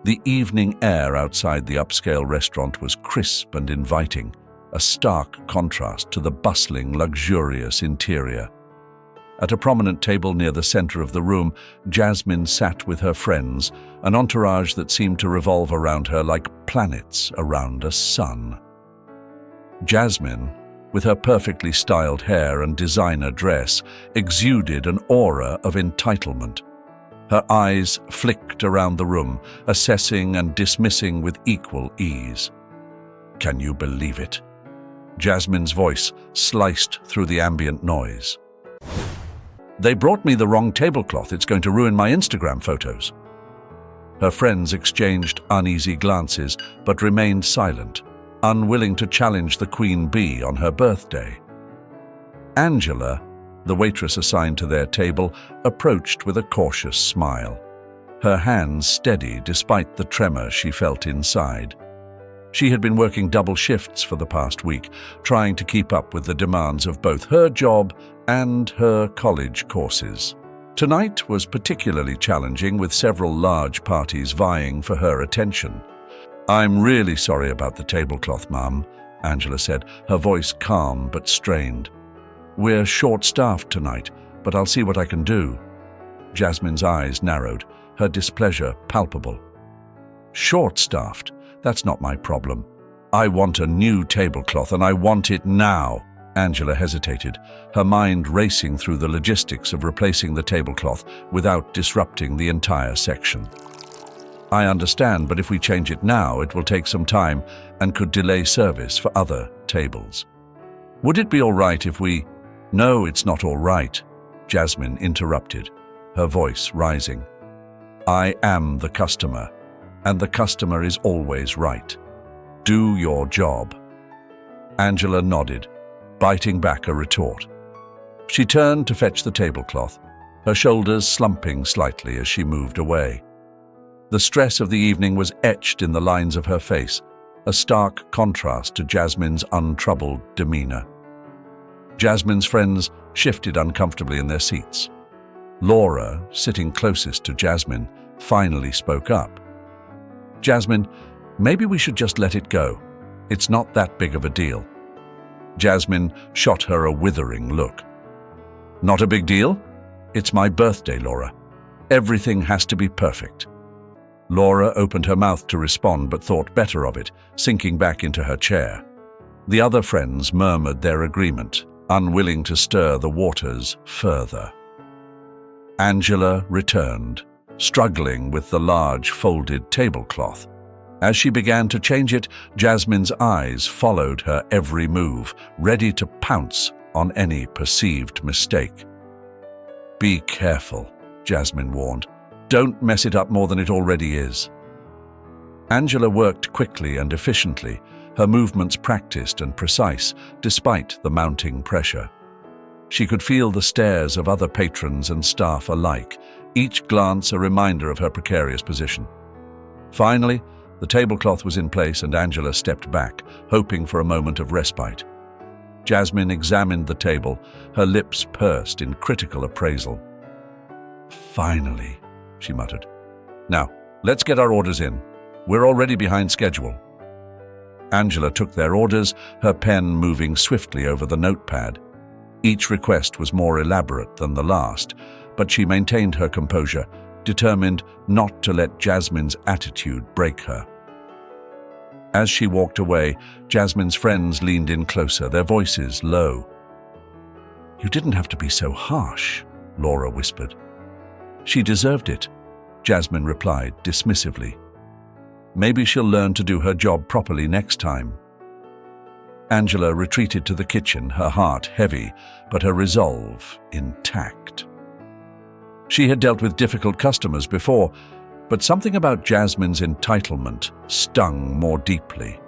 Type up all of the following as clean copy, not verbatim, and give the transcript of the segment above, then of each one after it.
The evening air outside the upscale restaurant was crisp and inviting, a stark contrast to the bustling, luxurious interior. At a prominent table near the center of the room, Jasmine sat with her friends, an entourage that seemed to revolve around her like planets around a sun. Jasmine, with her perfectly styled hair and designer dress, exuded an aura of entitlement. Her eyes flicked around the room, assessing and dismissing with equal ease. "Can you believe it?" Jasmine's voice sliced through the ambient noise. "They brought me the wrong tablecloth. It's going to ruin my Instagram photos." Her friends exchanged uneasy glances, but remained silent, unwilling to challenge the queen bee on her birthday. Angela, the waitress assigned to their table, approached with a cautious smile, her hands steady despite the tremor she felt inside. She had been working double shifts for the past week, trying to keep up with the demands of both her job and her college courses. Tonight was particularly challenging, with several large parties vying for her attention. "I'm really sorry about the tablecloth, Mum," Angela said, her voice calm but strained. "We're short-staffed tonight, but I'll see what I can do." Jasmine's eyes narrowed, her displeasure palpable. "Short-staffed? That's not my problem. I want a new tablecloth, and I want it now." Angela hesitated, her mind racing through the logistics of replacing the tablecloth without disrupting the entire section. "I understand, but if we change it now, it will take some time and could delay service for other tables. Would it be all right if we—" "No, it's not all right," Jasmine interrupted, her voice rising. "I am the customer, and the customer is always right. Do your job." Angela nodded, biting back a retort. She turned to fetch the tablecloth, her shoulders slumping slightly as she moved away. The stress of the evening was etched in the lines of her face, a stark contrast to Jasmine's untroubled demeanor. Jasmine's friends shifted uncomfortably in their seats. Laura, sitting closest to Jasmine, finally spoke up. "Jasmine, maybe we should just let it go. It's not that big of a deal." Jasmine shot her a withering look. "Not a big deal? It's my birthday, Laura. Everything has to be perfect." Laura opened her mouth to respond but thought better of it, sinking back into her chair. The other friends murmured their agreement, unwilling to stir the waters further. Angela returned, struggling with the large folded tablecloth. As she began to change it, Jasmine's eyes followed her every move, ready to pounce on any perceived mistake. "Be careful," Jasmine warned. "Don't mess it up more than it already is." Angela worked quickly and efficiently, her movements practiced and precise, despite the mounting pressure. She could feel the stares of other patrons and staff alike, each glance a reminder of her precarious position. Finally, the tablecloth was in place and Angela stepped back, hoping for a moment of respite. Jasmine examined the table, her lips pursed in critical appraisal. "Finally," she muttered. "Now, let's get our orders in. We're already behind schedule." Angela took their orders, her pen moving swiftly over the notepad. Each request was more elaborate than the last, but she maintained her composure, determined not to let Jasmine's attitude break her. As she walked away, Jasmine's friends leaned in closer, their voices low. "You didn't have to be so harsh," Laura whispered. "She deserved it," Jasmine replied dismissively. "Maybe she'll learn to do her job properly next time." Angela retreated to the kitchen, her heart heavy, but her resolve intact. She had dealt with difficult customers before, but something about Jasmine's entitlement stung more deeply.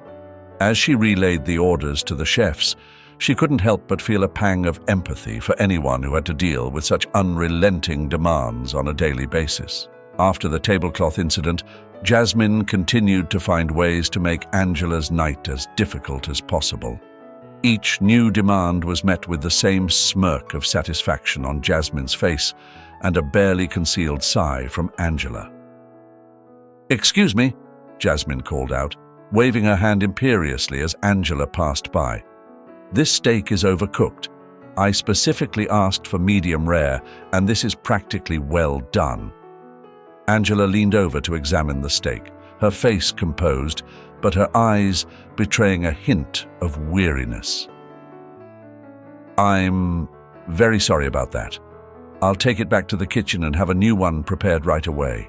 As she relayed the orders to the chefs, she couldn't help but feel a pang of empathy for anyone who had to deal with such unrelenting demands on a daily basis. After the tablecloth incident, Jasmine continued to find ways to make Angela's night as difficult as possible. Each new demand was met with the same smirk of satisfaction on Jasmine's face and a barely concealed sigh from Angela. "Excuse me," Jasmine called out, waving her hand imperiously as Angela passed by. "This steak is overcooked. I specifically asked for medium rare, and this is practically well done." Angela leaned over to examine the steak, her face composed, but her eyes betraying a hint of weariness. "I'm very sorry about that. I'll take it back to the kitchen and have a new one prepared right away."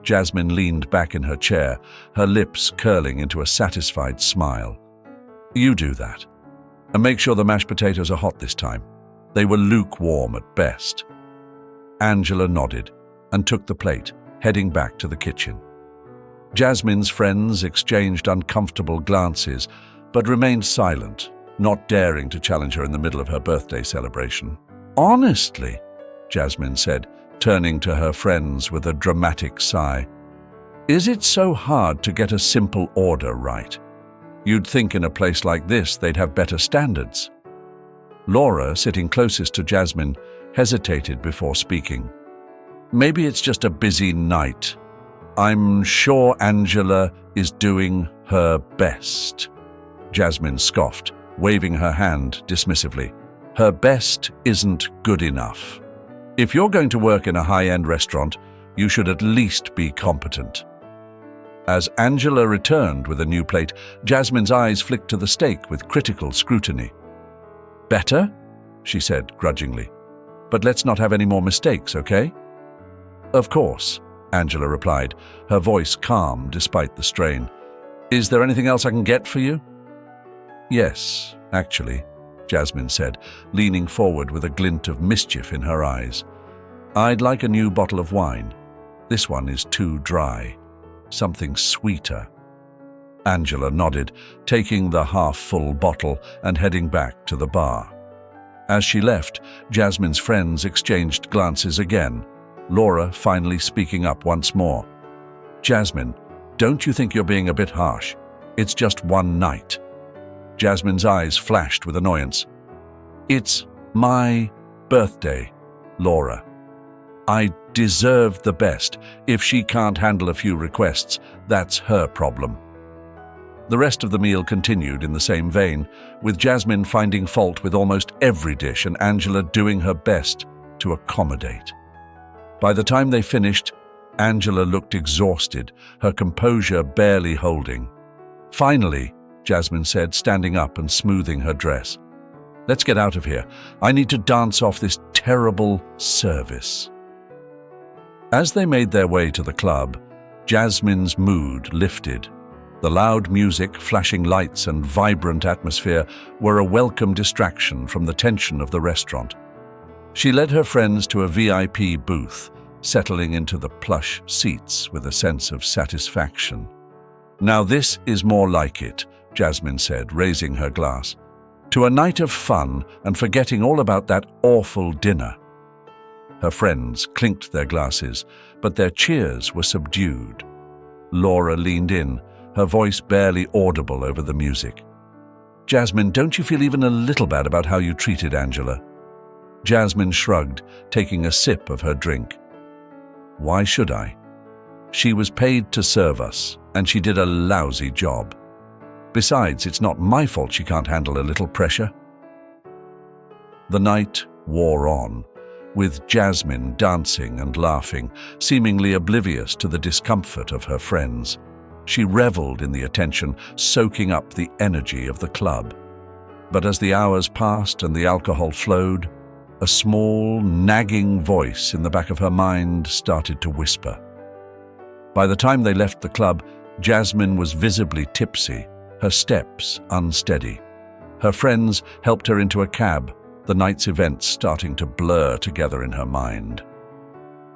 Jasmine leaned back in her chair, her lips curling into a satisfied smile. "You do that. And make sure the mashed potatoes are hot this time. They were lukewarm at best." Angela nodded and took the plate, heading back to the kitchen. Jasmine's friends exchanged uncomfortable glances, but remained silent, not daring to challenge her in the middle of her birthday celebration. "Honestly," Jasmine said, turning to her friends with a dramatic sigh, "is it so hard to get a simple order right? You'd think in a place like this they'd have better standards." Laura, sitting closest to Jasmine, hesitated before speaking. "Maybe it's just a busy night. I'm sure Angela is doing her best." Jasmine scoffed, waving her hand dismissively. "Her best isn't good enough. If you're going to work in a high-end restaurant, you should at least be competent." As Angela returned with a new plate, Jasmine's eyes flicked to the steak with critical scrutiny. "Better?" she said grudgingly. "But let's not have any more mistakes, okay?" "Of course," Angela replied, her voice calm despite the strain. "Is there anything else I can get for you?" "Yes, actually," Jasmine said, leaning forward with a glint of mischief in her eyes. "I'd like a new bottle of wine. This one is too dry. Something sweeter." Angela nodded, taking the half-full bottle and heading back to the bar. As she left, Jasmine's friends exchanged glances again, Laura finally speaking up once more. "Jasmine, don't you think you're being a bit harsh? It's just one night." Jasmine's eyes flashed with annoyance. "It's my birthday, Laura. I deserve the best. If she can't handle a few requests, that's her problem." The rest of the meal continued in the same vein, with Jasmine finding fault with almost every dish and Angela doing her best to accommodate. By the time they finished, Angela looked exhausted, her composure barely holding. "Finally," Jasmine said, standing up and smoothing her dress, "let's get out of here. I need to dance off this terrible service." As they made their way to the club, Jasmine's mood lifted. The loud music, flashing lights, and vibrant atmosphere were a welcome distraction from the tension of the restaurant. She led her friends to a VIP booth, settling into the plush seats with a sense of satisfaction. "Now this is more like it," Jasmine said, raising her glass. "To a night of fun and forgetting all about that awful dinner." Her friends clinked their glasses, but their cheers were subdued. Laura leaned in, her voice barely audible over the music. "Jasmine, don't you feel even a little bad about how you treated Angela?" Jasmine shrugged, taking a sip of her drink. "Why should I? She was paid to serve us, and she did a lousy job. Besides, it's not my fault she can't handle a little pressure." The night wore on, with Jasmine dancing and laughing, seemingly oblivious to the discomfort of her friends. She reveled in the attention, soaking up the energy of the club. But as the hours passed and the alcohol flowed, a small, nagging voice in the back of her mind started to whisper. By the time they left the club, Jasmine was visibly tipsy, her steps unsteady. Her friends helped her into a cab, the night's events starting to blur together in her mind.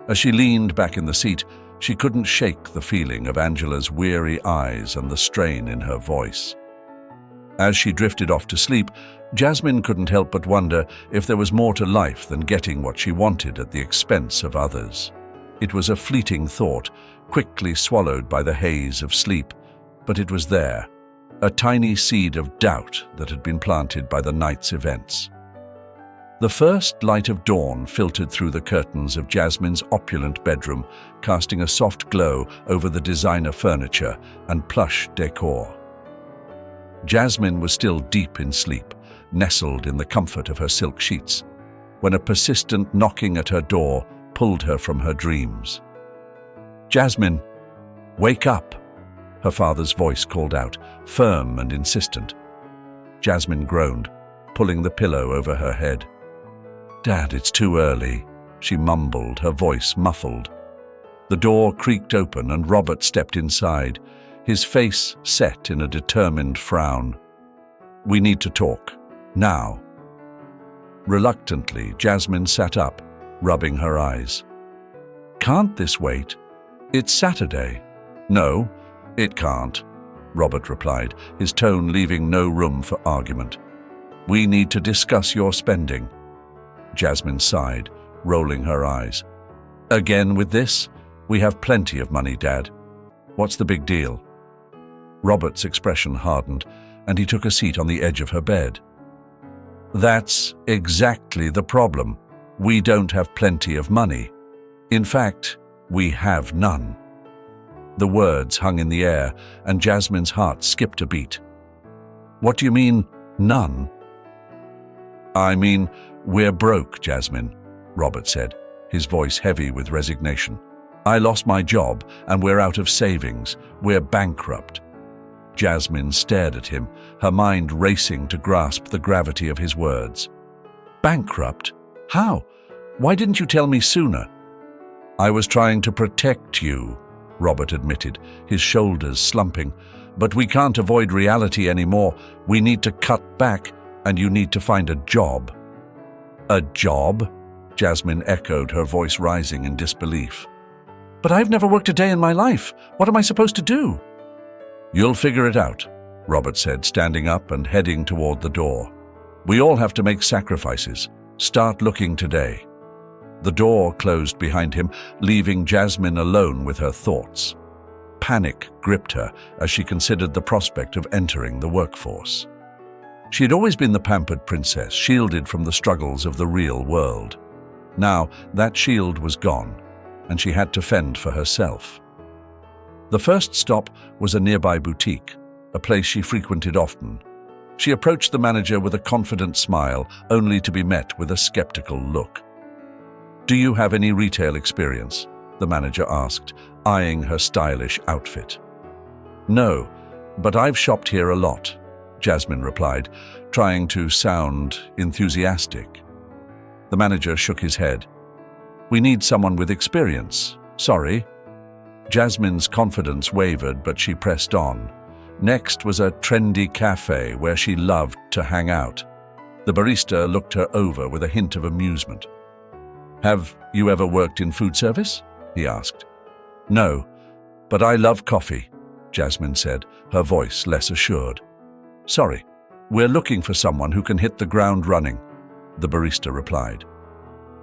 As she leaned back in the seat, she couldn't shake the feeling of Angela's weary eyes and the strain in her voice. As she drifted off to sleep, Jasmine couldn't help but wonder if there was more to life than getting what she wanted at the expense of others. It was a fleeting thought, quickly swallowed by the haze of sleep, but it was there, a tiny seed of doubt that had been planted by the night's events. The first light of dawn filtered through the curtains of Jasmine's opulent bedroom, casting a soft glow over the designer furniture and plush decor. Jasmine was still deep in sleep, nestled in the comfort of her silk sheets, when a persistent knocking at her door pulled her from her dreams. "Jasmine, wake up!" her father's voice called out, firm and insistent. Jasmine groaned, pulling the pillow over her head. "Dad, it's too early," she mumbled, her voice muffled. The door creaked open and Robert stepped inside, his face set in a determined frown. "We need to talk. Now." Reluctantly, Jasmine sat up, rubbing her eyes. "Can't this wait? It's Saturday." "No, it can't," Robert replied, his tone leaving no room for argument. "We need to discuss your spending." Jasmine sighed, rolling her eyes. "Again with this? We have plenty of money, Dad. What's the big deal?" Robert's expression hardened, and he took a seat on the edge of her bed. "That's exactly the problem. We don't have plenty of money. In fact, we have none." The words hung in the air, and Jasmine's heart skipped a beat. "What do you mean, none?" "I mean, we're broke, Jasmine," Robert said, his voice heavy with resignation. "I lost my job, and we're out of savings. We're bankrupt." Jasmine stared at him, her mind racing to grasp the gravity of his words. "Bankrupt? How? Why didn't you tell me sooner?" "I was trying to protect you," Robert admitted, his shoulders slumping. "But we can't avoid reality anymore. We need to cut back, and you need to find a job." "A job?" Jasmine echoed, her voice rising in disbelief. "But I've never worked a day in my life. What am I supposed to do?" "You'll figure it out," Robert said, standing up and heading toward the door. "We all have to make sacrifices. Start looking today." The door closed behind him, leaving Jasmine alone with her thoughts. Panic gripped her as she considered the prospect of entering the workforce. She had always been the pampered princess, shielded from the struggles of the real world. Now, that shield was gone, and she had to fend for herself. The first stop was a nearby boutique, a place she frequented often. She approached the manager with a confident smile, only to be met with a skeptical look. "Do you have any retail experience?" the manager asked, eyeing her stylish outfit. "No, but I've shopped here a lot," Jasmine replied, trying to sound enthusiastic. The manager shook his head. "We need someone with experience. Sorry." Jasmine's confidence wavered, but she pressed on. Next was a trendy cafe where she loved to hang out. The barista looked her over with a hint of amusement. "Have you ever worked in food service?" he asked. "No, but I love coffee," Jasmine said, her voice less assured. "Sorry, we're looking for someone who can hit the ground running," the barista replied.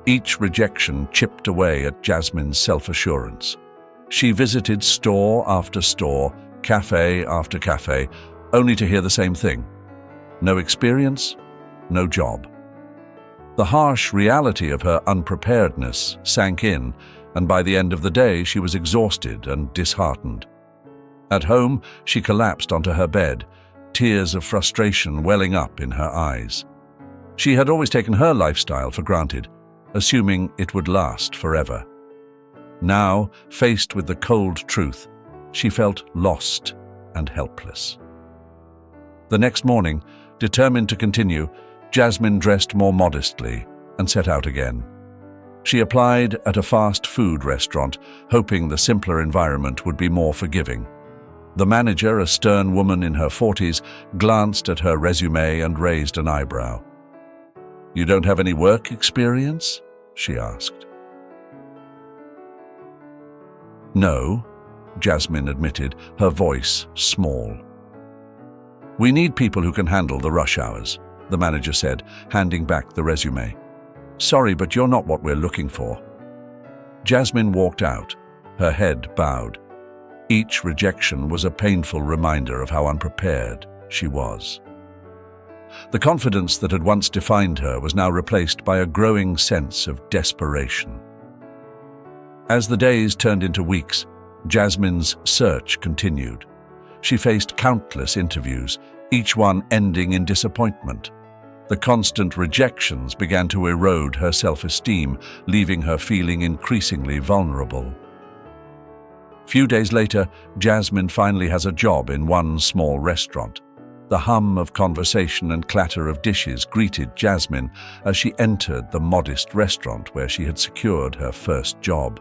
Each rejection chipped away at Jasmine's self-assurance. She visited store after store, cafe after cafe, only to hear the same thing. No experience, no job. The harsh reality of her unpreparedness sank in, and by the end of the day she was exhausted and disheartened. At home, she collapsed onto her bed, tears of frustration welling up in her eyes. She had always taken her lifestyle for granted, assuming it would last forever. Now, faced with the cold truth, she felt lost and helpless. The next morning, determined to continue, Jasmine dressed more modestly and set out again. She applied at a fast food restaurant, hoping the simpler environment would be more forgiving. The manager, a stern woman in her 40s, glanced at her resume and raised an eyebrow. "You don't have any work experience?" she asked. "No," Jasmine admitted, her voice small. "We need people who can handle the rush hours," the manager said, handing back the resume. "Sorry, but you're not what we're looking for." Jasmine walked out, her head bowed. Each rejection was a painful reminder of how unprepared she was. The confidence that had once defined her was now replaced by a growing sense of desperation. As the days turned into weeks, Jasmine's search continued. She faced countless interviews, each one ending in disappointment. The constant rejections began to erode her self-esteem, leaving her feeling increasingly vulnerable. Few days later, Jasmine finally has a job in one small restaurant. The hum of conversation and clatter of dishes greeted Jasmine as she entered the modest restaurant where she had secured her first job.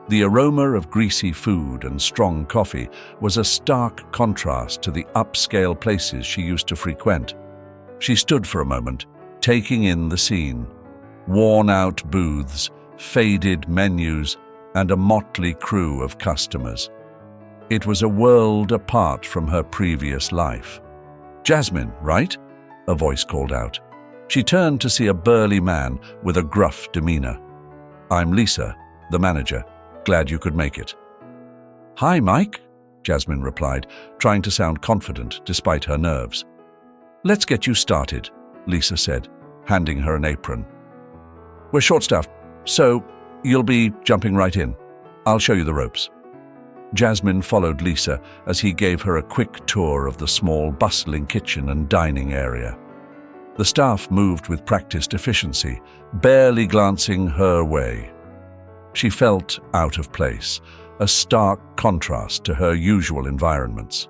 The aroma of greasy food and strong coffee was a stark contrast to the upscale places she used to frequent. She stood for a moment, taking in the scene. Worn-out booths, faded menus, and a motley crew of customers. It was a world apart from her previous life. "Jasmine, right?" a voice called out. She turned to see a burly man with a gruff demeanor. "I'm Lisa, the manager. Glad you could make it." "Hi, Mike," Jasmine replied, trying to sound confident despite her nerves. "Let's get you started," Lisa said, handing her an apron. "We're short-staffed, so you'll be jumping right in. I'll show you the ropes." Jasmine followed Lisa as he gave her a quick tour of the small, bustling kitchen and dining area. The staff moved with practiced efficiency, barely glancing her way. She felt out of place, a stark contrast to her usual environments.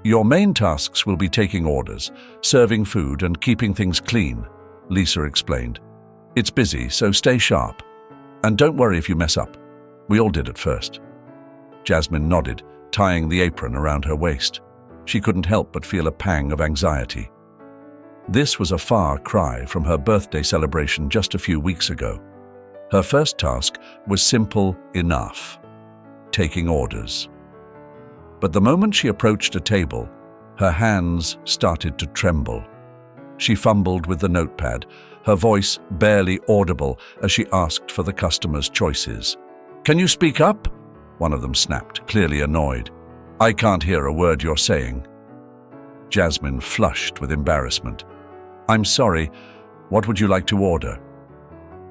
"Your main tasks will be taking orders, serving food and keeping things clean," Lisa explained. "It's busy, so stay sharp. And don't worry if you mess up. We all did at first." Jasmine nodded, tying the apron around her waist. She couldn't help but feel a pang of anxiety. This was a far cry from her birthday celebration just a few weeks ago. Her first task was simple enough: taking orders. But the moment she approached a table, her hands started to tremble. She fumbled with the notepad, her voice barely audible as she asked for the customers' choices. "Can you speak up?" one of them snapped, clearly annoyed. "I can't hear a word you're saying." Jasmine flushed with embarrassment. "I'm sorry, what would you like to order?"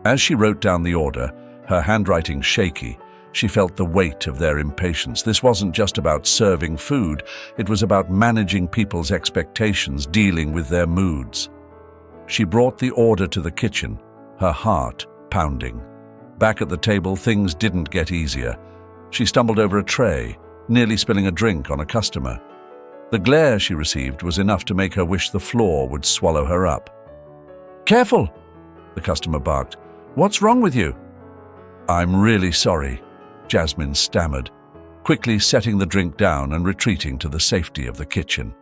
As she wrote down the order, her handwriting shaky, she felt the weight of their impatience. This wasn't just about serving food, it was about managing people's expectations, dealing with their moods. She brought the order to the kitchen, her heart pounding. Back at the table, things didn't get easier. She stumbled over a tray, nearly spilling a drink on a customer. The glare she received was enough to make her wish the floor would swallow her up. "Careful!" the customer barked. "What's wrong with you?" "I'm really sorry," Jasmine stammered, quickly setting the drink down and retreating to the safety of the kitchen.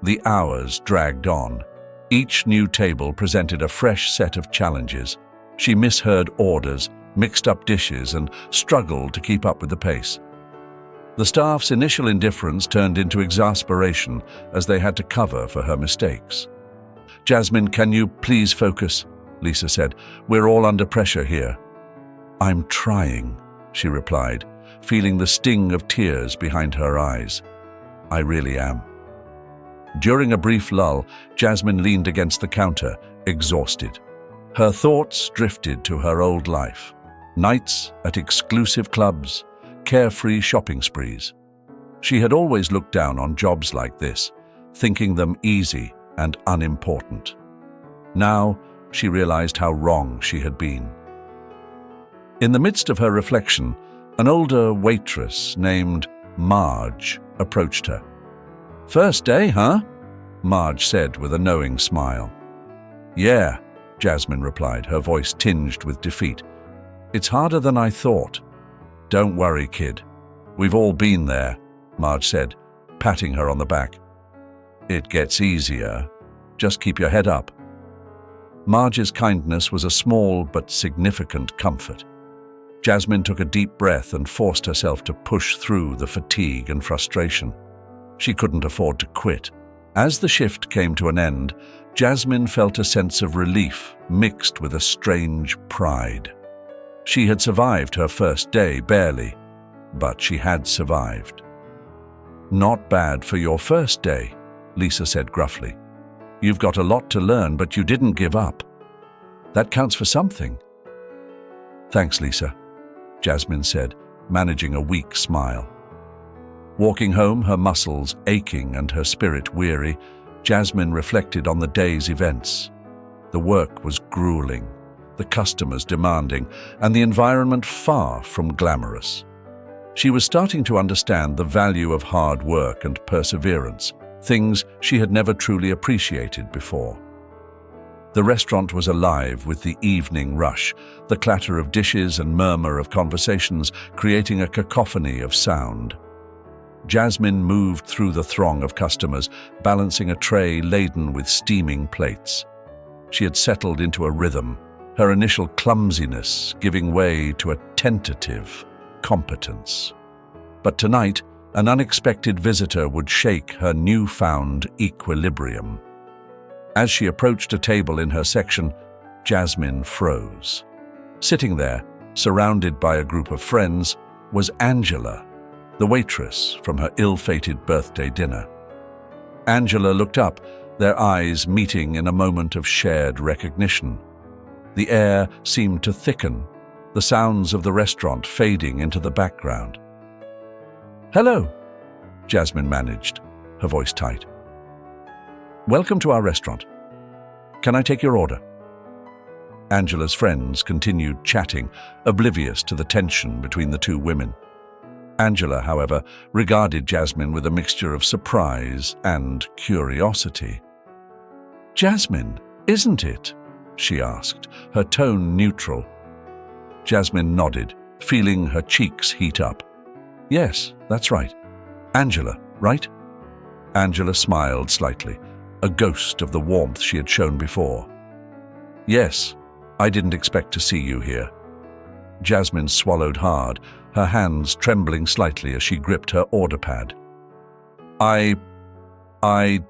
The hours dragged on. Each new table presented a fresh set of challenges. She misheard orders, mixed up dishes, and struggled to keep up with the pace. The staff's initial indifference turned into exasperation as they had to cover for her mistakes. "Jasmine, can you please focus?" Lisa said. "We're all under pressure here." "I'm trying," she replied, feeling the sting of tears behind her eyes. "I really am." During a brief lull, Jasmine leaned against the counter, exhausted. Her thoughts drifted to her old life. Nights at exclusive clubs, carefree shopping sprees. She had always looked down on jobs like this, thinking them easy and unimportant. Now, she realized how wrong she had been. In the midst of her reflection, an older waitress named Marge approached her. "First day, huh?" Marge said with a knowing smile. "Yeah," Jasmine replied, her voice tinged with defeat. "It's harder than I thought." "Don't worry, kid. We've all been there," Marge said, patting her on the back. "It gets easier. Just keep your head up." Marge's kindness was a small but significant comfort. Jasmine took a deep breath and forced herself to push through the fatigue and frustration. She couldn't afford to quit. As the shift came to an end, Jasmine felt a sense of relief mixed with a strange pride. She had survived her first day, barely, but she had survived. "Not bad for your first day," Lisa said gruffly. You've got a lot to learn, but you didn't give up. That counts for something." "Thanks, Lisa," Jasmine said, managing a weak smile. Walking home, her muscles aching and her spirit weary, Jasmine reflected on the day's events. The work was grueling, the customers demanding, and the environment far from glamorous. She was starting to understand the value of hard work and perseverance, things she had never truly appreciated before. The restaurant was alive with the evening rush, the clatter of dishes and murmur of conversations creating a cacophony of sound. Jasmine moved through the throng of customers, balancing a tray laden with steaming plates. She had settled into a rhythm, her initial clumsiness giving way to a tentative competence. But tonight, an unexpected visitor would shake her newfound equilibrium. As she approached a table in her section, Jasmine froze. Sitting there, surrounded by a group of friends, was Angela, the waitress from her ill-fated birthday dinner. Angela looked up, their eyes meeting in a moment of shared recognition. The air seemed to thicken, the sounds of the restaurant fading into the background. "Hello," Jasmine managed, her voice tight. "Welcome to our restaurant. Can I take your order?" Angela's friends continued chatting, oblivious to the tension between the two women. Angela, however, regarded Jasmine with a mixture of surprise and curiosity. "Jasmine, isn't it?" she asked, her tone neutral. Jasmine nodded, feeling her cheeks heat up. "Yes, that's right. Angela, right?" Angela smiled slightly, a ghost of the warmth she had shown before. "Yes, I didn't expect to see you here." Jasmine swallowed hard, her hands trembling slightly as she gripped her order pad. I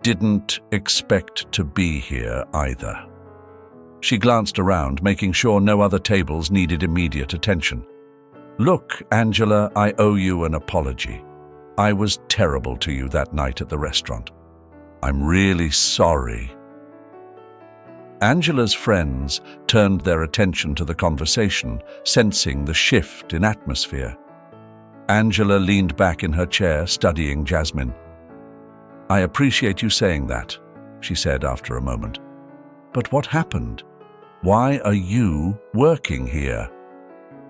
didn't expect to be here either." She glanced around, making sure no other tables needed immediate attention. "Look, Angela, I owe you an apology. I was terrible to you that night at the restaurant. I'm really sorry." Angela's friends turned their attention to the conversation, sensing the shift in atmosphere. Angela leaned back in her chair, studying Jasmine. "I appreciate you saying that," she said after a moment. "But what happened? Why are you working here?"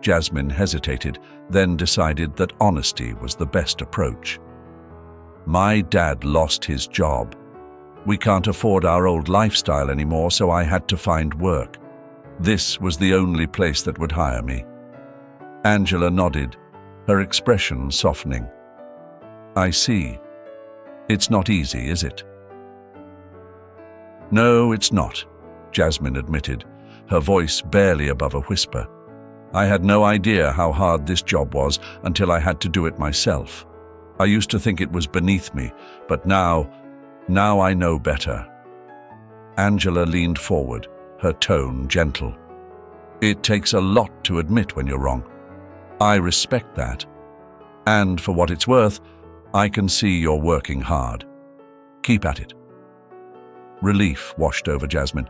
Jasmine hesitated, then decided that honesty was the best approach. "My dad lost his job. We can't afford our old lifestyle anymore, so I had to find work. This was the only place that would hire me." Angela nodded, her expression softening. "I see. It's not easy, is it?" "No, it's not," Jasmine admitted, her voice barely above a whisper. "I had no idea how hard this job was until I had to do it myself. I used to think it was beneath me, but now I know better." Angela leaned forward, her tone gentle. "It takes a lot to admit when you're wrong. I respect that. And for what it's worth, I can see you're working hard. Keep at it." Relief washed over Jasmine,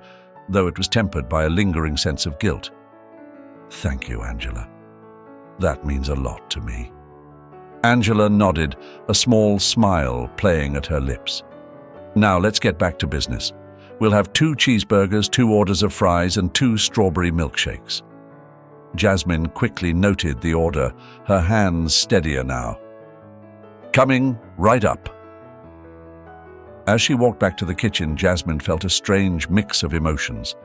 though it was tempered by a lingering sense of guilt. "Thank you, Angela. That means a lot to me." Angela nodded, a small smile playing at her lips. "Now let's get back to business. We'll have 2 cheeseburgers, 2 orders of fries, and 2 strawberry milkshakes." Jasmine quickly noted the order, her hands steadier now. "Coming right up." As she walked back to the kitchen, Jasmine felt a strange mix of emotions.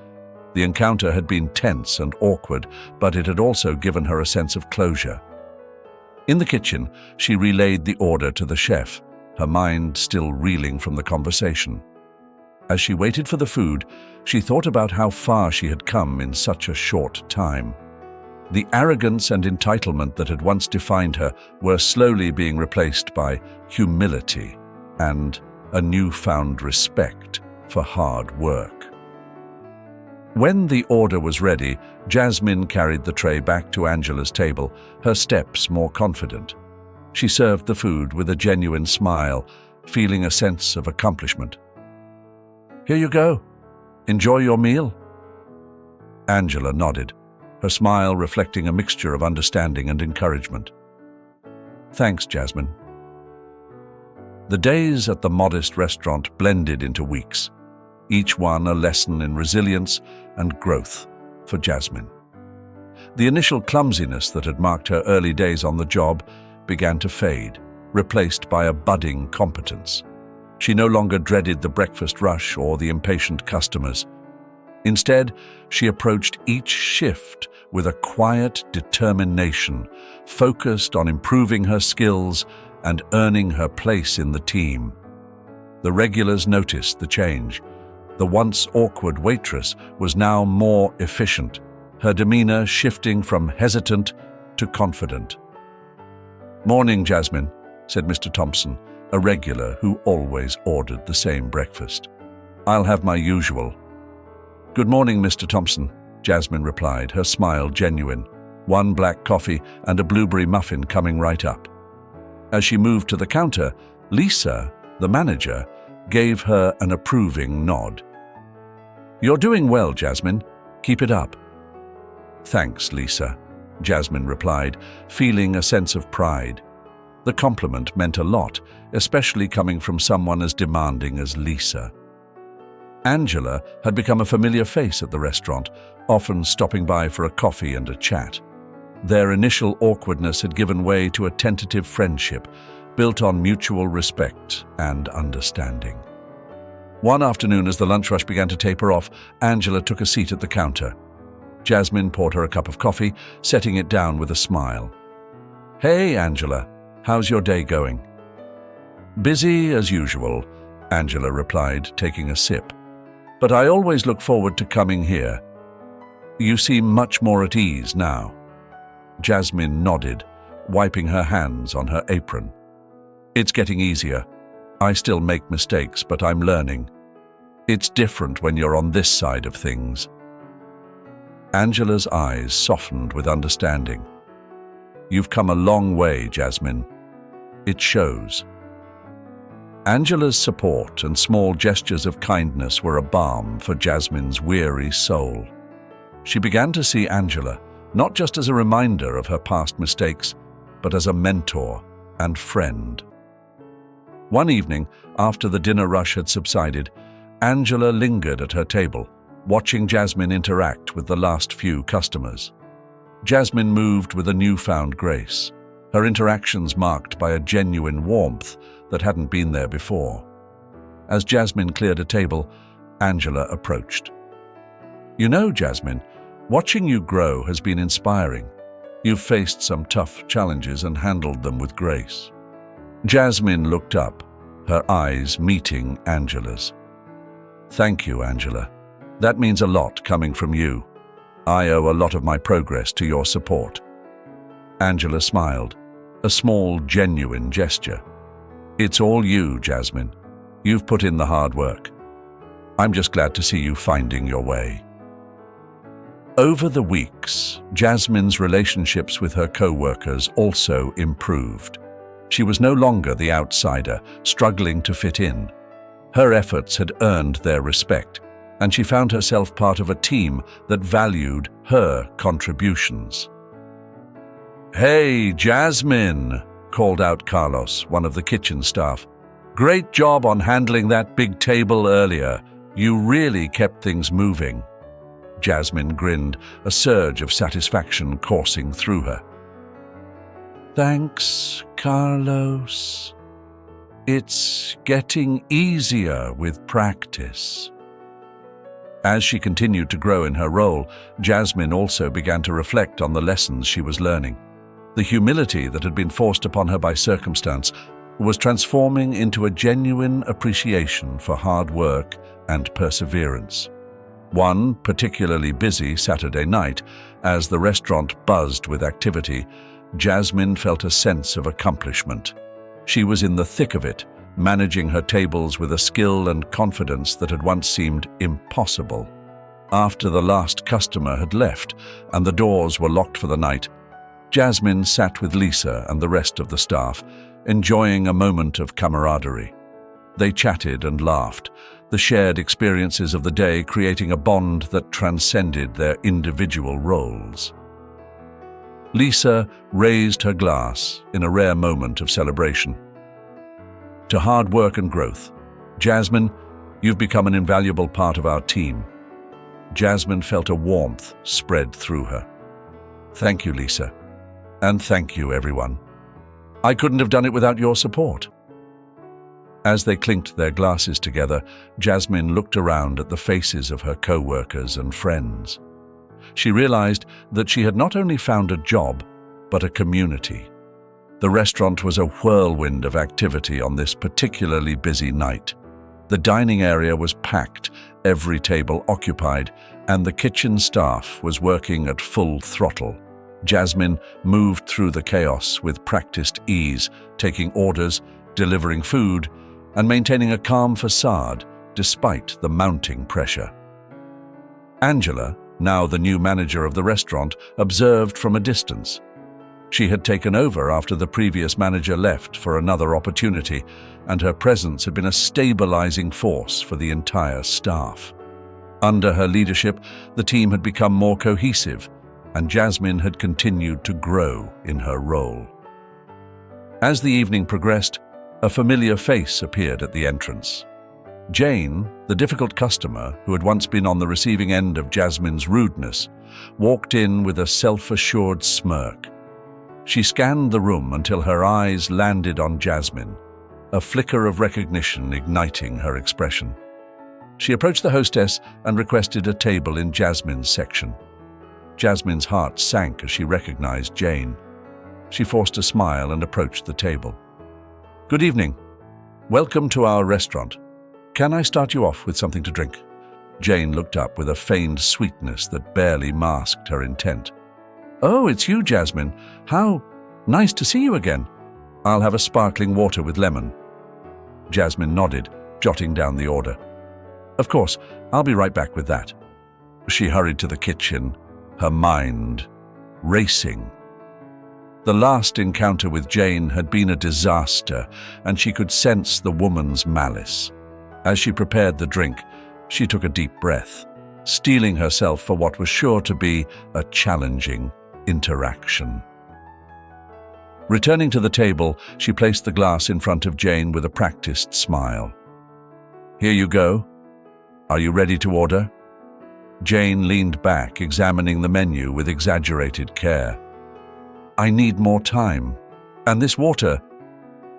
The encounter had been tense and awkward, but it had also given her a sense of closure. In the kitchen, she relayed the order to the chef, her mind still reeling from the conversation. As she waited for the food, she thought about how far she had come in such a short time. The arrogance and entitlement that had once defined her were slowly being replaced by humility and a newfound respect for hard work. When the order was ready, Jasmine carried the tray back to Angela's table, her steps more confident. She served the food with a genuine smile, feeling a sense of accomplishment. Here you go. Enjoy your meal." Angela nodded, her smile reflecting a mixture of understanding and encouragement. "Thanks, Jasmine." The days at the modest restaurant blended into weeks, each one a lesson in resilience and growth for Jasmine. The initial clumsiness that had marked her early days on the job began to fade, replaced by a budding competence. She no longer dreaded the breakfast rush or the impatient customers. Instead, she approached each shift with a quiet determination, focused on improving her skills and earning her place in the team. The regulars noticed the change. The once awkward waitress was now more efficient, her demeanor shifting from hesitant to confident. "Morning, Jasmine," said Mr. Thompson, a regular who always ordered the same breakfast. "I'll have my usual." "Good morning, Mr. Thompson," Jasmine replied, her smile genuine, one black coffee and a blueberry muffin coming right up. As she moved to the counter, Lisa, the manager, gave her an approving nod. "You're doing well, Jasmine. Keep it up." "Thanks, Lisa," Jasmine replied, feeling a sense of pride. The compliment meant a lot, especially coming from someone as demanding as Lisa. Angela had become a familiar face at the restaurant, often stopping by for a coffee and a chat. Their initial awkwardness had given way to a tentative friendship, built on mutual respect and understanding. One afternoon, as the lunch rush began to taper off, Angela took a seat at the counter. Jasmine poured her a cup of coffee, setting it down with a smile. "Hey, Angela, how's your day going?" "Busy as usual," Angela replied, taking a sip. "But I always look forward to coming here. You seem much more at ease now." Jasmine nodded, wiping her hands on her apron. "It's getting easier. I still make mistakes, but I'm learning. It's different when you're on this side of things." Angela's eyes softened with understanding. "You've come a long way, Jasmine. It shows." Angela's support and small gestures of kindness were a balm for Jasmine's weary soul. She began to see Angela not just as a reminder of her past mistakes, but as a mentor and friend. One evening, after the dinner rush had subsided, Angela lingered at her table, watching Jasmine interact with the last few customers. Jasmine moved with a newfound grace, her interactions marked by a genuine warmth that hadn't been there before. As Jasmine cleared a table, Angela approached. "You know, Jasmine, watching you grow has been inspiring. You've faced some tough challenges and handled them with grace." Jasmine looked up, her eyes meeting Angela's. "Thank you, Angela. That means a lot coming from you. I owe a lot of my progress to your support." Angela smiled, a small, genuine gesture. "It's all you, Jasmine. You've put in the hard work. I'm just glad to see you finding your way." Over the weeks, Jasmine's relationships with her co-workers also improved. She was no longer the outsider, struggling to fit in. Her efforts had earned their respect, and she found herself part of a team that valued her contributions. "Hey, Jasmine," called out Carlos, one of the kitchen staff. "Great job on handling that big table earlier. You really kept things moving." Jasmine grinned, a surge of satisfaction coursing through her. "Thanks, Carlos. It's getting easier with practice." As she continued to grow in her role, Jasmine also began to reflect on the lessons she was learning. The humility that had been forced upon her by circumstance was transforming into a genuine appreciation for hard work and perseverance. One particularly busy Saturday night, as the restaurant buzzed with activity, Jasmine felt a sense of accomplishment. She was in the thick of it, managing her tables with a skill and confidence that had once seemed impossible. After the last customer had left and the doors were locked for the night, Jasmine sat with Lisa and the rest of the staff, enjoying a moment of camaraderie. They chatted and laughed, the shared experiences of the day creating a bond that transcended their individual roles. Lisa raised her glass in a rare moment of celebration. To hard work and growth, Jasmine, you've become an invaluable part of our team. Jasmine felt a warmth spread through her. Thank you, Lisa. And thank you, everyone. I couldn't have done it without your support. As they clinked their glasses together, Jasmine looked around at the faces of her co-workers and friends. She realized that she had not only found a job, but a community. The restaurant was a whirlwind of activity on this particularly busy night. The dining area was packed, every table occupied, and the kitchen staff was working at full throttle. Jasmine moved through the chaos with practiced ease, taking orders, delivering food, and maintaining a calm facade despite the mounting pressure. Angela, now the new manager of the restaurant, observed from a distance. She had taken over after the previous manager left for another opportunity, and her presence had been a stabilizing force for the entire staff. Under her leadership, the team had become more cohesive, and Jasmine had continued to grow in her role. As the evening progressed, a familiar face appeared at the entrance. Jane, the difficult customer who had once been on the receiving end of Jasmine's rudeness, walked in with a self-assured smirk. She scanned the room until her eyes landed on Jasmine, a flicker of recognition igniting her expression. She approached the hostess and requested a table in Jasmine's section. Jasmine's heart sank as she recognized Jane. She forced a smile and approached the table. Good evening. Welcome to our restaurant. Can I start you off with something to drink? Jane looked up with a feigned sweetness that barely masked her intent. Oh, it's you, Jasmine. How nice to see you again. I'll have a sparkling water with lemon. Jasmine nodded, jotting down the order. Of course, I'll be right back with that. She hurried to the kitchen, her mind racing. The last encounter with Jane had been a disaster, and she could sense the woman's malice. As she prepared the drink, she took a deep breath, steeling herself for what was sure to be a challenging interaction. Returning to the table, she placed the glass in front of Jane with a practiced smile. Here you go. Are you ready to order? Jane leaned back, examining the menu with exaggerated care. I need more time. And this water,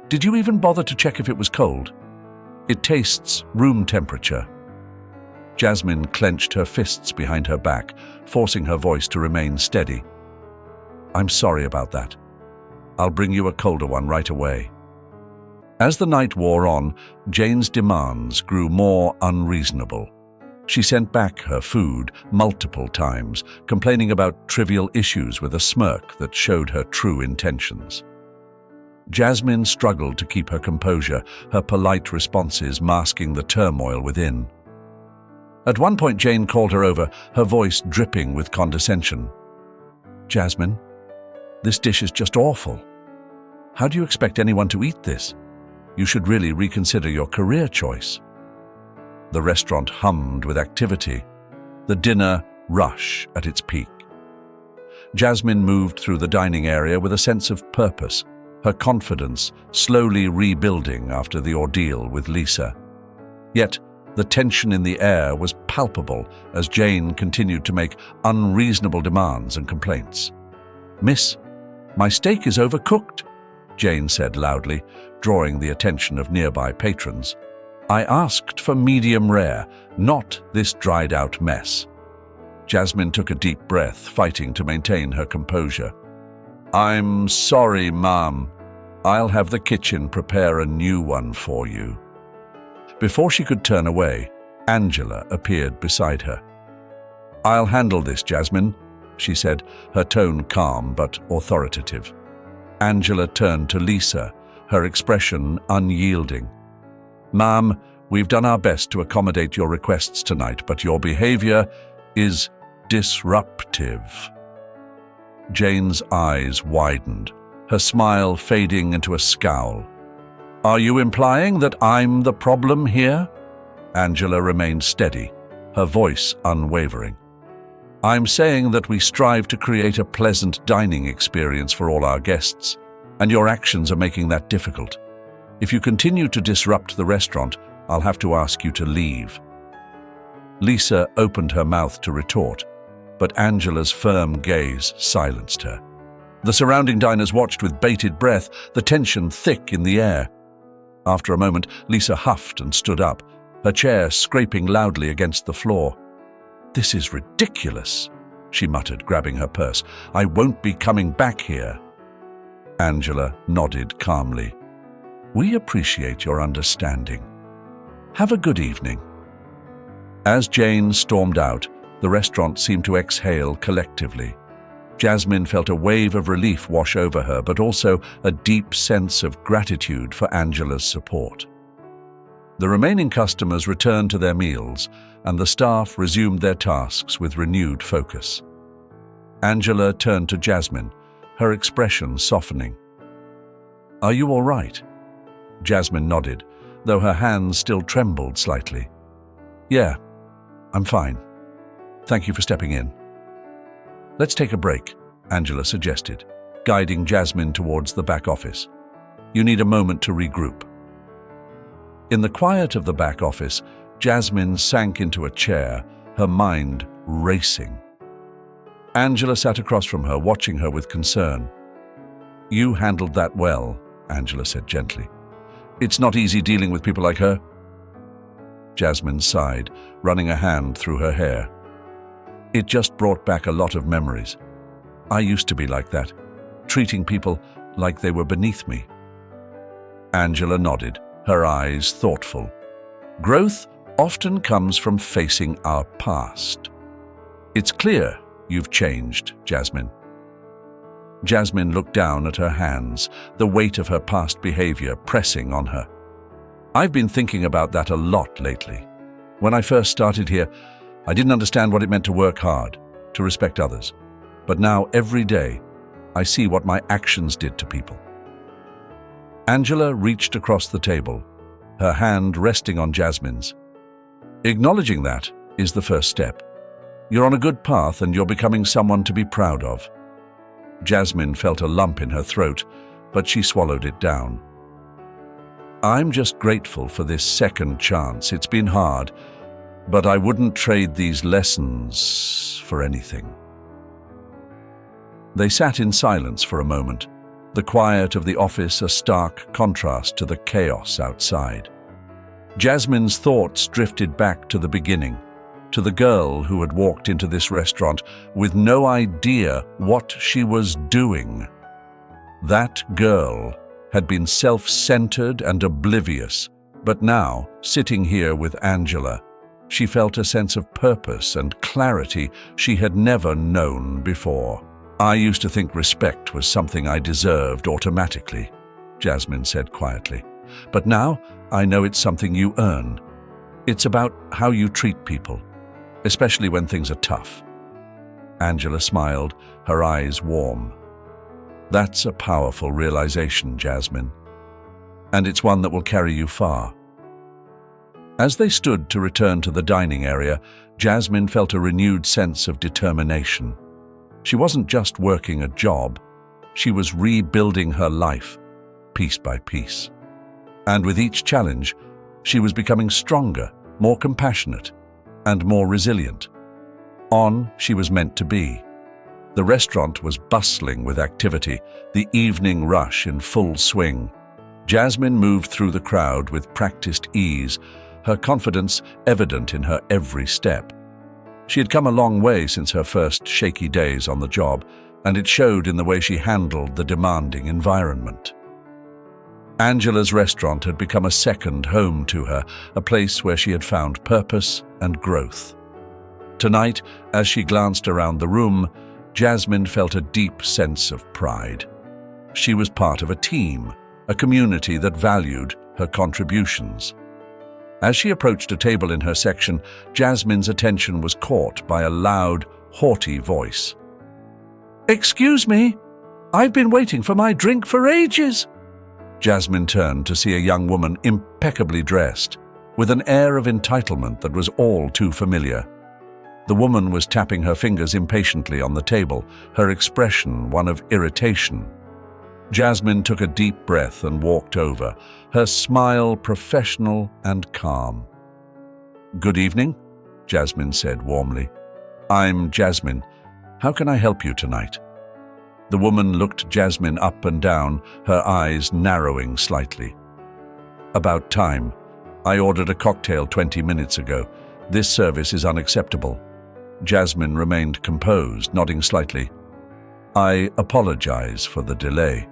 did you even bother to check if it was cold? It tastes room temperature. Jasmine clenched her fists behind her back, forcing her voice to remain steady. I'm sorry about that. I'll bring you a colder one right away. As the night wore on, Jane's demands grew more unreasonable. She sent back her food multiple times, complaining about trivial issues with a smirk that showed her true intentions. Jasmine struggled to keep her composure, her polite responses masking the turmoil within. At one point, Jane called her over, her voice dripping with condescension. Jasmine, this dish is just awful. How do you expect anyone to eat this? You should really reconsider your career choice. The restaurant hummed with activity, the dinner rush at its peak. Jasmine moved through the dining area with a sense of purpose, her confidence slowly rebuilding after the ordeal with Lisa. Yet, the tension in the air was palpable as Jane continued to make unreasonable demands and complaints. Miss, my steak is overcooked, Jane said loudly, drawing the attention of nearby patrons. I asked for medium rare, not this dried-out mess. Jasmine took a deep breath, fighting to maintain her composure. I'm sorry, Ma'am. I'll have the kitchen prepare a new one for you. Before she could turn away, Angela appeared beside her. I'll handle this, Jasmine, she said, her tone calm but authoritative. Angela turned to Lisa, her expression unyielding. Ma'am, we've done our best to accommodate your requests tonight, but your behavior is disruptive. Jane's eyes widened, her smile fading into a scowl. Are you implying that I'm the problem here? Angela remained steady, her voice unwavering. I'm saying that we strive to create a pleasant dining experience for all our guests, and your actions are making that difficult. If you continue to disrupt the restaurant, I'll have to ask you to leave. Lisa opened her mouth to retort, but Angela's firm gaze silenced her. The surrounding diners watched with bated breath, the tension thick in the air. After a moment, Lisa huffed and stood up, her chair scraping loudly against the floor. "This is ridiculous," she muttered, grabbing her purse. "I won't be coming back here." Angela nodded calmly. "We appreciate your understanding. Have a good evening." As Jane stormed out, the restaurant seemed to exhale collectively. Jasmine felt a wave of relief wash over her, but also a deep sense of gratitude for Angela's support. The remaining customers returned to their meals, and the staff resumed their tasks with renewed focus. Angela turned to Jasmine, her expression softening. "Are you all right?" Jasmine nodded, though her hands still trembled slightly. "Yeah, I'm fine. Thank you for stepping in." "Let's take a break," Angela suggested, guiding Jasmine towards the back office. "You need a moment to regroup." In the quiet of the back office, Jasmine sank into a chair, her mind racing. Angela sat across from her, watching her with concern. "You handled that well," Angela said gently. "It's not easy dealing with people like her." Jasmine sighed, running a hand through her hair. "It just brought back a lot of memories. I used to be like that, treating people like they were beneath me." Angela nodded, her eyes thoughtful. "Growth often comes from facing our past. It's clear you've changed, Jasmine." Jasmine looked down at her hands, the weight of her past behavior pressing on her. "I've been thinking about that a lot lately. When I first started here, I didn't understand what it meant to work hard, to respect others. But now, every day, I see what my actions did to people." Angela reached across the table, her hand resting on Jasmine's. "Acknowledging that is the first step. You're on a good path and you're becoming someone to be proud of." Jasmine felt a lump in her throat, but she swallowed it down. "I'm just grateful for this second chance. It's been hard, but I wouldn't trade these lessons for anything." They sat in silence for a moment, the quiet of the office a stark contrast to the chaos outside. Jasmine's thoughts drifted back to the beginning, to the girl who had walked into this restaurant with no idea what she was doing. That girl had been self-centered and oblivious, but now, sitting here with Angela, she felt a sense of purpose and clarity she had never known before. "I used to think respect was something I deserved automatically," Jasmine said quietly. "But now I know it's something you earn. It's about how you treat people, especially when things are tough." Angela smiled, her eyes warm. "That's a powerful realization, Jasmine, and it's one that will carry you far." As they stood to return to the dining area, Jasmine felt a renewed sense of determination. She wasn't just working a job, she was rebuilding her life, piece by piece. And with each challenge, she was becoming stronger, more compassionate, and more resilient. On she was meant to be. The restaurant was bustling with activity, the evening rush in full swing. Jasmine moved through the crowd with practiced ease, her confidence evident in her every step. She had come a long way since her first shaky days on the job, and it showed in the way she handled the demanding environment. Angela's restaurant had become a second home to her, a place where she had found purpose and growth. Tonight, as she glanced around the room, Jasmine felt a deep sense of pride. She was part of a team, a community that valued her contributions. As she approached a table in her section, Jasmine's attention was caught by a loud, haughty voice. "Excuse me, I've been waiting for my drink for ages." Jasmine turned to see a young woman impeccably dressed, with an air of entitlement that was all too familiar. The woman was tapping her fingers impatiently on the table, her expression one of irritation. Jasmine took a deep breath and walked over, her smile professional and calm. "Good evening," Jasmine said warmly. "I'm Jasmine. How can I help you tonight?" The woman looked Jasmine up and down, her eyes narrowing slightly. "About time. I ordered a cocktail 20 minutes ago. This service is unacceptable." Jasmine remained composed, nodding slightly. "I apologize for the delay.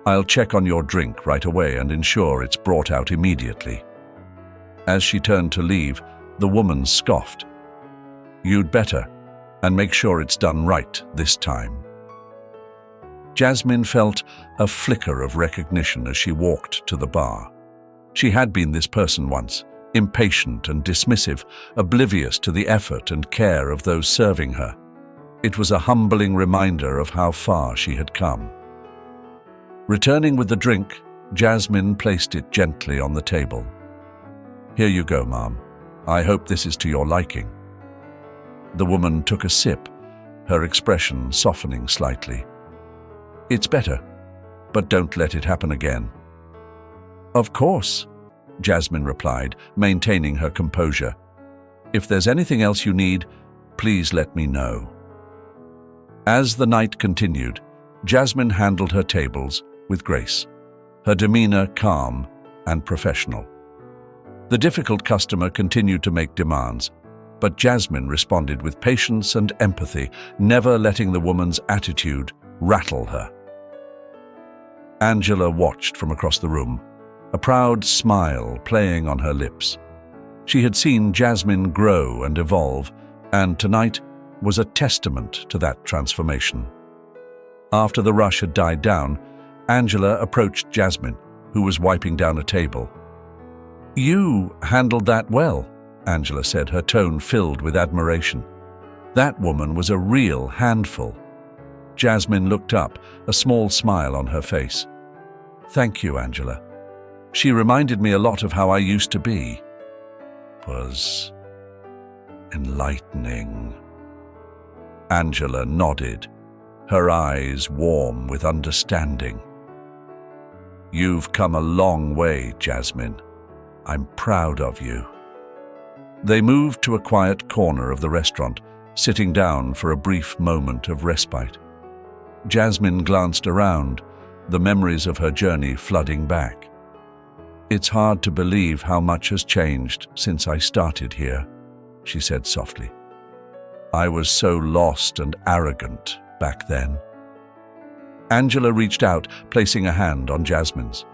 I'll check on your drink right away and ensure it's brought out immediately." As she turned to leave, the woman scoffed. "You'd better, and make sure it's done right this time." Jasmine felt a flicker of recognition as she walked to the bar. She had been this person once, impatient and dismissive, oblivious to the effort and care of those serving her. It was a humbling reminder of how far she had come. Returning with the drink, Jasmine placed it gently on the table. "Here you go, ma'am. I hope this is to your liking." The woman took a sip, her expression softening slightly. "It's better, but don't let it happen again." "Of course," Jasmine replied, maintaining her composure. "If there's anything else you need, please let me know." As the night continued, Jasmine handled her tables with grace, her demeanor calm and professional. The difficult customer continued to make demands, but Jasmine responded with patience and empathy, never letting the woman's attitude rattle her. Angela watched from across the room, a proud smile playing on her lips. She had seen Jasmine grow and evolve, and tonight was a testament to that transformation. After the rush had died down, Angela approached Jasmine, who was wiping down a table. "You handled that well," Angela said, her tone filled with admiration. "That woman was a real handful." Jasmine looked up, a small smile on her face. "Thank you, Angela. She reminded me a lot of how I used to be." "Was enlightening." Angela nodded, her eyes warm with understanding. "You've come a long way, Jasmine. I'm proud of you." They moved to a quiet corner of the restaurant, sitting down for a brief moment of respite. Jasmine glanced around, the memories of her journey flooding back. "It's hard to believe how much has changed since I started here," she said softly. "I was so lost and arrogant back then." Angela reached out, placing a hand on Jasmine's.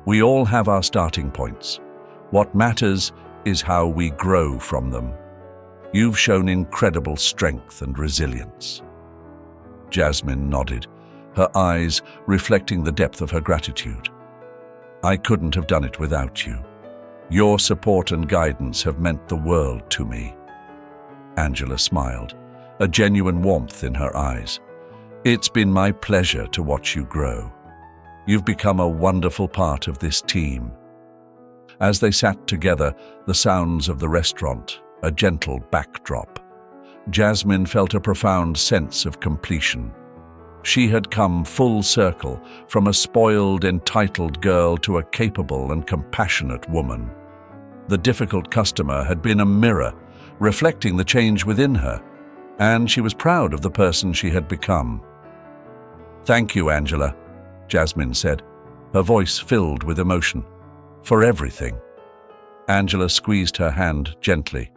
"We all have our starting points. What matters is how we grow from them. You've shown incredible strength and resilience." Jasmine nodded, her eyes reflecting the depth of her gratitude. "I couldn't have done it without you. Your support and guidance have meant the world to me." Angela smiled, a genuine warmth in her eyes. "It's been my pleasure to watch you grow. You've become a wonderful part of this team." As they sat together, the sounds of the restaurant, a gentle backdrop, Jasmine felt a profound sense of completion. She had come full circle, from a spoiled, entitled girl to a capable and compassionate woman. The difficult customer had been a mirror, reflecting the change within her, and she was proud of the person she had become. "Thank you, Angela," Jasmine said, her voice filled with emotion, "for everything." Angela squeezed her hand gently.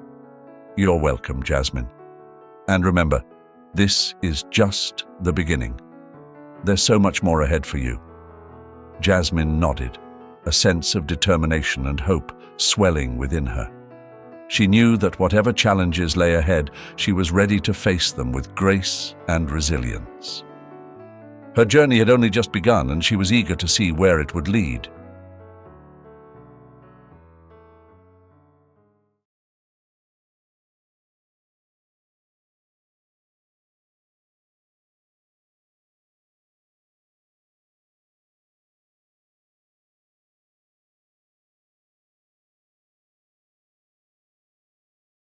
"You're welcome, Jasmine. And remember, this is just the beginning. There's so much more ahead for you." Jasmine nodded, a sense of determination and hope swelling within her. She knew that whatever challenges lay ahead, she was ready to face them with grace and resilience. Her journey had only just begun, and she was eager to see where it would lead.